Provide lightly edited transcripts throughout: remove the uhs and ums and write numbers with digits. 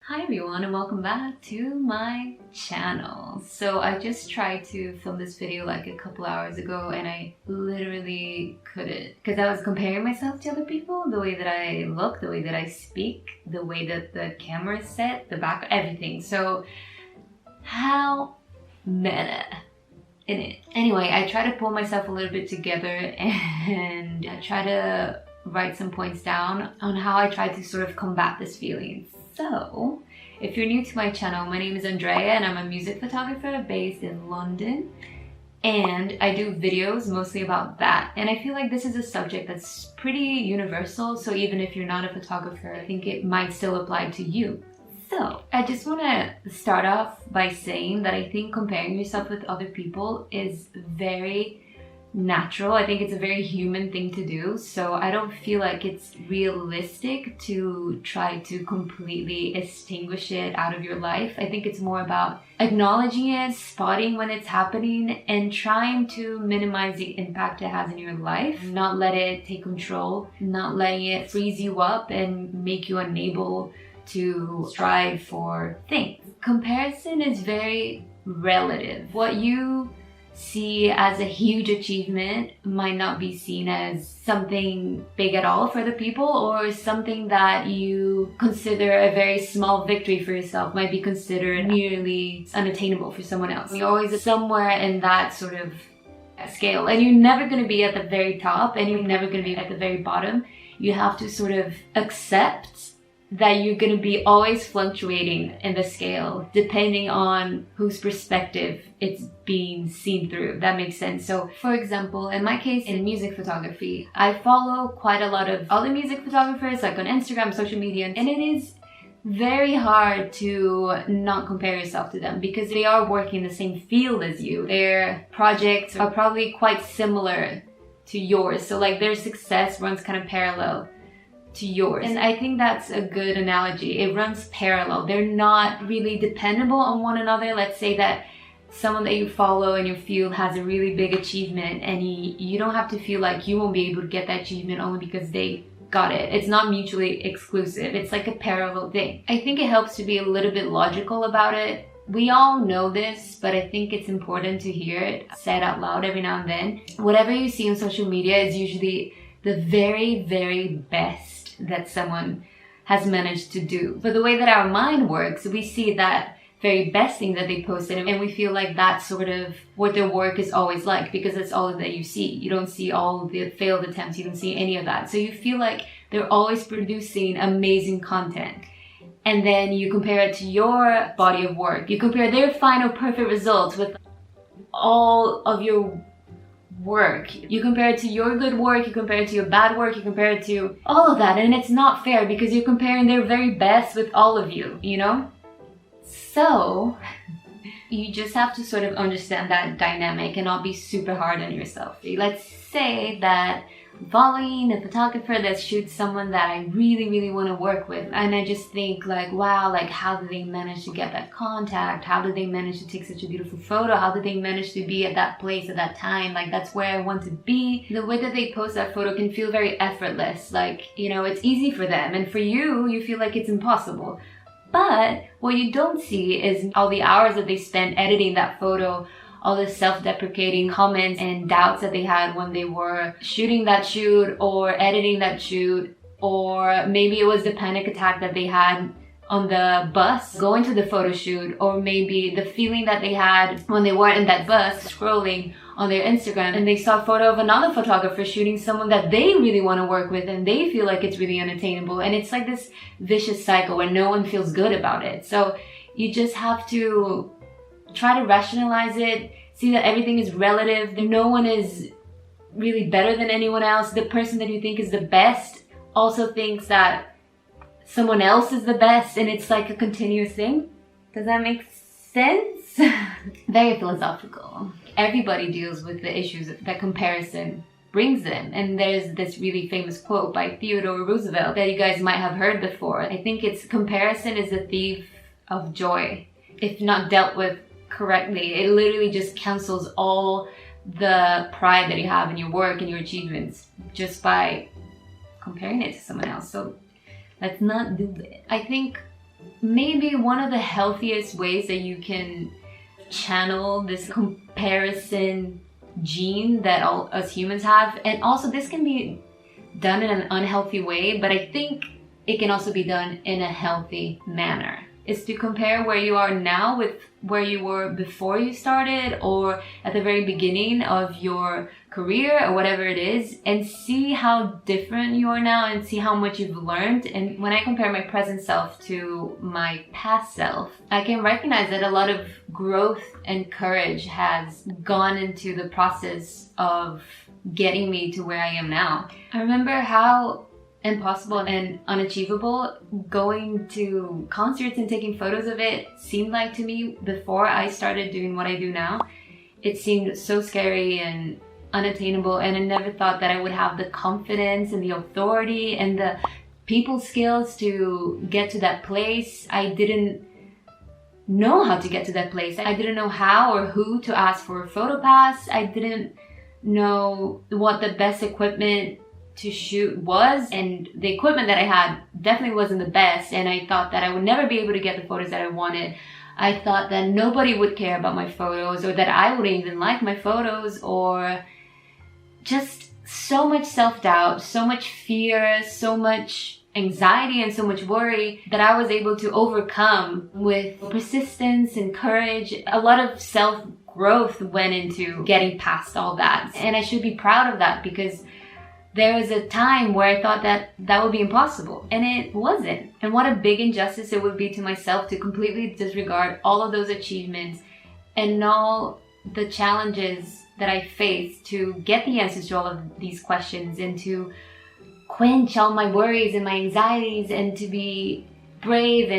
Hi everyone and welcome back to my channel. So I just tried to film this video like a couple hours ago and I literally couldn't because I was comparing myself to other people, the way that I look, the way that I speak, the way that the camera is set, the back, everything. So how meta in it. Anyway, I try to pull myself a little bit together and I try to write some points down on how I try to sort of combat this feeling. So, if you're new to my channel, my name is Andreia and I'm a music photographer based in London. And I do videos mostly about that. And I feel like this is a subject that's pretty universal, so even if you're not a photographer, I think it might still apply to you. So, I just want to start off by saying that I think comparing yourself with other people is very natural. I think it's a very human thing to do, so I don't feel like it's realistic to try to completely extinguish it out of your life. I think it's more about acknowledging it, spotting when it's happening, and trying to minimize the impact it has in your life. Not let it take control, not letting it freeze you up and make you unable to strive for things. Comparison is very relative. What you see as a huge achievement might not be seen as something big at all for the people, or something that you consider a very small victory for yourself might be considered nearly unattainable for someone else. You're always somewhere in that sort of scale, and you're never going to be at the very top and you're never going to be at the very bottom. You have to sort of accept that you're going to be always fluctuating in the scale depending on whose perspective it's being seen through. That makes sense. So for example, in my case, in music photography, I follow quite a lot of other music photographers like on Instagram, social media, and it is very hard to not compare yourself to them because they are working in the same field as you. Their projects are probably quite similar to yours, so like their success runs kind of parallel to yours. And I think that's a good analogy. It runs parallel. They're not really dependable on one another. Let's say that someone that you follow in your field has a really big achievement and you don't have to feel like you won't be able to get that achievement only because they got it. It's not mutually exclusive. It's like a parallel thing. I think it helps to be a little bit logical about it. We all know this, but I think it's important to hear it said out loud every now and then. Whatever you see on social media is usually the very, very best that someone has managed to do. But the way that our mind works, we see that very best thing that they posted and we feel like that's sort of what their work is always like because that's all that you see. You don't see all the failed attempts, you don't see any of that. So you feel like they're always producing amazing content. And then you compare it to your body of work. You compare their final perfect results with all of your work. You compare it to your good work, you compare it to your bad work, you compare it to all of that, and it's not fair because you're comparing their very best with all of you, you know? So you just have to sort of understand that dynamic and not be super hard on yourself. Let's say that I'm following a photographer that shoots someone that I really, really want to work with, and I just think like, wow, like how did they manage to get that contact? How did they manage to take such a beautiful photo? How did they manage to be at that place at that time? Like that's where I want to be. The way that they post that photo can feel very effortless, like, you know, it's easy for them, and for you, you feel like it's impossible. But what you don't see is all the hours that they spent editing that photo, all the self-deprecating comments and doubts that they had when they were shooting that shoot or editing that shoot, or maybe it was the panic attack that they had on the bus going to the photo shoot, or maybe the feeling that they had when they were in that bus scrolling on their Instagram and they saw a photo of another photographer shooting someone that they really want to work with and they feel like it's really unattainable, and it's like this vicious cycle where no one feels good about it. So you just have to try to rationalize it, see that everything is relative. No one is really better than anyone else. The person that you think is the best also thinks that someone else is the best, and it's like a continuous thing. Does that make sense? Very philosophical. Everybody deals with the issues that comparison brings them. And there's this really famous quote by Theodore Roosevelt that you guys might have heard before. I think it's comparison is the thief of joy. If not dealt with correctly, it literally just cancels all the pride that you have in your work and your achievements just by comparing it to someone else. So let's not do it. I think maybe one of the healthiest ways that you can channel this comparison gene that all us humans have. And also this can be done in an unhealthy way, but I think it can also be done in a healthy manner. Is to compare where you are now with where you were before you started, or at the very beginning of your career, or whatever it is, and see how different you are now and see how much you've learned. And when I compare my present self to my past self, I can recognize that a lot of growth and courage has gone into the process of getting me to where I am now. I remember how impossible and unachievable going to concerts and taking photos of it seemed like to me before I started doing what I do now. It seemed so scary and unattainable, and I never thought that I would have the confidence and the authority and the people skills to get to that place. I didn't know how to get to that place. I didn't know how or who to ask for a photo pass. I didn't know what the best equipment to shoot was, and the equipment that I had definitely wasn't the best, and I thought that I would never be able to get the photos that I wanted. I thought that nobody would care about my photos, or that I wouldn't even like my photos, or just so much self-doubt, so much fear, so much anxiety and so much worry that I was able to overcome with persistence and courage. A lot of self-growth went into getting past all that, and I should be proud of that, because there was a time where I thought that that would be impossible, and it wasn't. And what a big injustice it would be to myself to completely disregard all of those achievements and all the challenges that I faced to get the answers to all of these questions, and to quench all my worries and my anxieties, and to be brave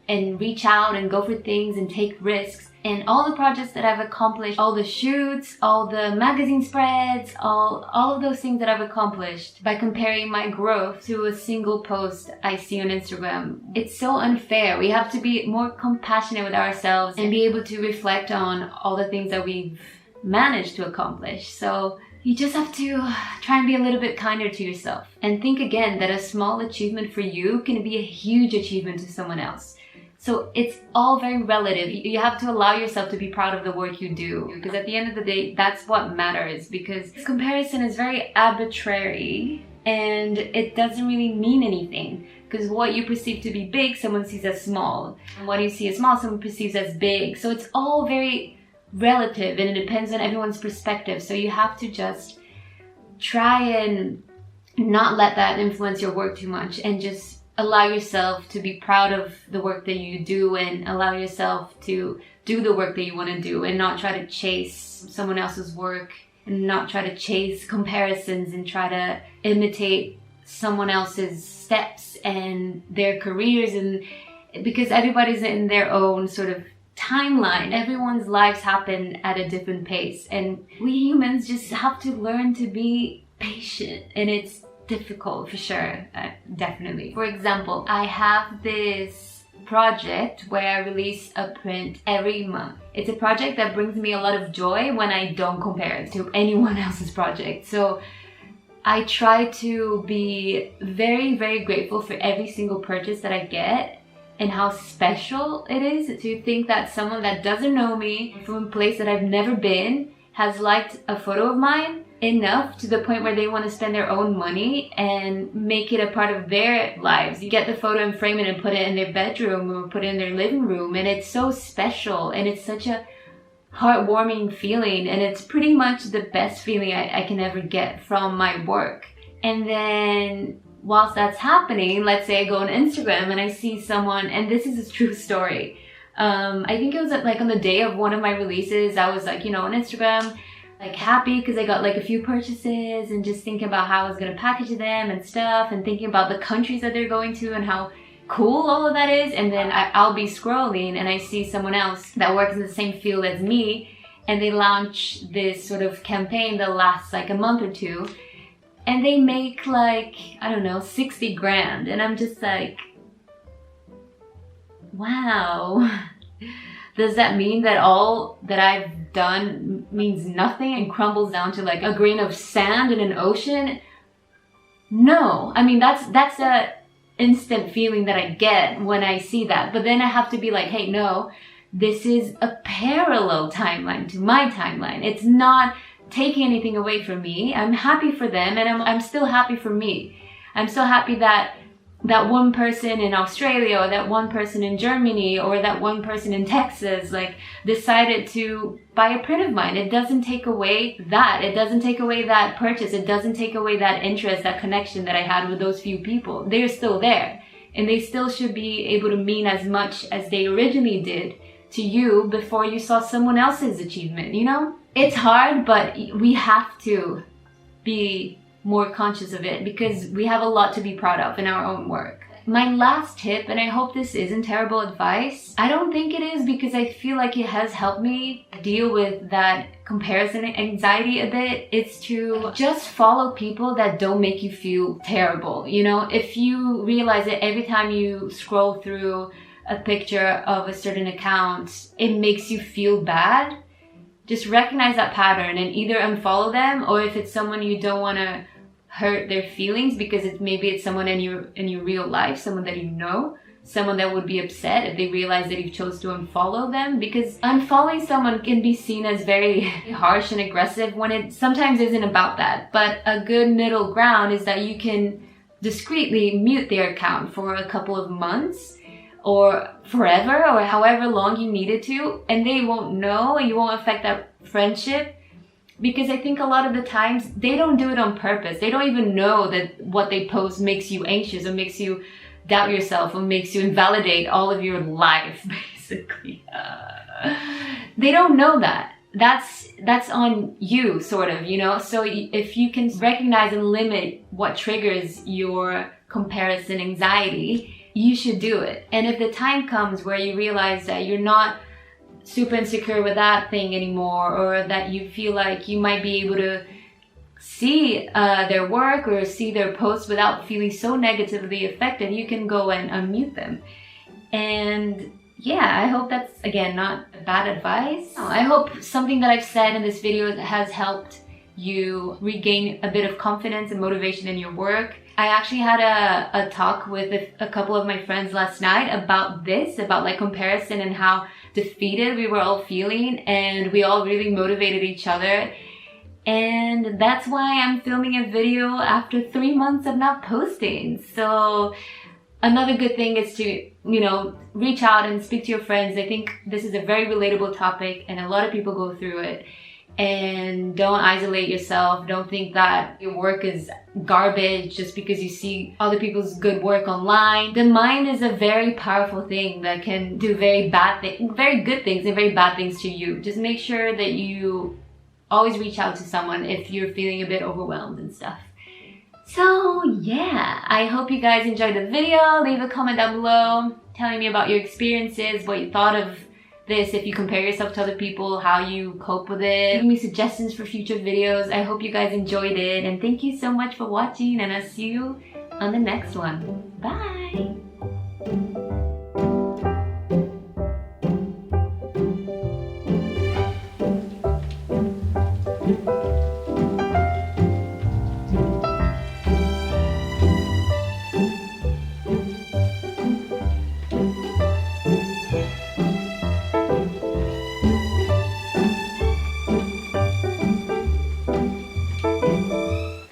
and reach out and go for things and take risks. And all the projects that I've accomplished, all the shoots, all the magazine spreads, all of those things that I've accomplished by comparing my growth to a single post I see on Instagram. It's so unfair. We have to be more compassionate with ourselves and be able to reflect on all the things that we've managed to accomplish. So you just have to try and be a little bit kinder to yourself, and think again that a small achievement for you can be a huge achievement to someone else. So it's all very relative. You have to allow yourself to be proud of the work you do, because at the end of the day, that's what matters, because comparison is very arbitrary and it doesn't really mean anything, because what you perceive to be big, someone sees as small, and what you see as small, someone perceives as big. So it's all very relative, and it depends on everyone's perspective. So you have to just try and not let that influence your work too much, and just allow yourself to be proud of the work that you do, and allow yourself to do the work that you want to do, and not try to chase someone else's work, and not try to chase comparisons and try to imitate someone else's steps and their careers. And because everybody's in their own sort of timeline, everyone's lives happen at a different pace, and we humans just have to learn to be patient, and it's difficult for sure, definitely. For example, I have this project where I release a print every month. It's a project that brings me a lot of joy when I don't compare it to anyone else's project. So I try to be very, very grateful for every single purchase that I get, and how special it is to think that someone that doesn't know me from a place that I've never been has liked a photo of mine enough to the point where they want to spend their own money and make it a part of their lives. You get the photo and frame it and put it in their bedroom or put it in their living room, and it's so special, and it's such a heartwarming feeling, and it's pretty much the best feeling I can ever get from my work. And then whilst that's happening, let's say I go on Instagram and I see someone, and this is a true story. I think it was like on the day of one of my releases, I was like, on Instagram, like happy because I got like a few purchases, and just thinking about how I was going to package them and stuff, and thinking about the countries that they're going to and how cool all of that is. And then I'll be scrolling and I see someone else that works in the same field as me, and they launch this sort of campaign that lasts like a month or two, and they make like, I don't know, 60 grand. And I'm just like, wow. Does that mean that all that I've done means nothing and crumbles down to like a grain of sand in an ocean? No. I mean, that's a instant feeling that I get when I see that. But then I have to be like, hey, no, this is a parallel timeline to my timeline. It's not taking anything away from me. I'm happy for them, and I'm still happy for me. I'm so happy that that one person in Australia, or that one person in Germany, or that one person in Texas, like, decided to buy a print of mine. It doesn't take away that. It doesn't take away that purchase. It doesn't take away that interest, that connection that I had with those few people. They're still there, and they still should be able to mean as much as they originally did to you before you saw someone else's achievement, you know? It's hard, but we have to be more conscious of it because we have a lot to be proud of in our own work. My last tip, and I hope this isn't terrible advice, I don't think it is, because I feel like it has helped me deal with that comparison anxiety a bit, is to just follow people that don't make you feel terrible. You know, if you realize that every time you scroll through a picture of a certain account, it makes you feel bad, just recognize that pattern and either unfollow them, or if it's someone you don't want to hurt their feelings because maybe it's someone in your real life, someone that you know, someone that would be upset if they realize that you chose to unfollow them, because unfollowing someone can be seen as very harsh and aggressive when it sometimes isn't about that. But a good middle ground is that you can discreetly mute their account for a couple of months or forever, or however long you needed to, and they won't know, and you won't affect that friendship. Because I think a lot of the times they don't do it on purpose. They don't even know that what they post makes you anxious or makes you doubt yourself or makes you invalidate all of your life, basically. They don't know that. That's on you, sort of, you know? So if you can recognize and limit what triggers your comparison anxiety, you should do it. And if the time comes where you realize that you're not super insecure with that thing anymore, or that you feel like you might be able to see their work or see their posts without feeling so negatively affected, you can go and unmute them. And yeah, I hope that's, again, not bad advice. I hope something that I've said in this video has helped you regain a bit of confidence and motivation in your work. I actually had a talk with a couple of my friends last night about this, about like comparison and how defeated we were all feeling, and we all really motivated each other. And that's why I'm filming a video after 3 months of not posting. So another good thing is to, you know, reach out and speak to your friends. I think this is a very relatable topic and a lot of people go through it. And don't isolate yourself. Don't think that your work is garbage just because you see other people's good work online. The mind is a very powerful thing that can do very good things and very bad things to you. Just make sure that you always reach out to someone if you're feeling a bit overwhelmed and stuff. So yeah, I hope you guys enjoyed the video. Leave a comment down below telling me about your experiences, what you thought of this, if you compare yourself to other people, how you cope with it. Give me suggestions for future videos. I hope you guys enjoyed it, and thank you so much for watching, and I'll see you on the next one. Bye!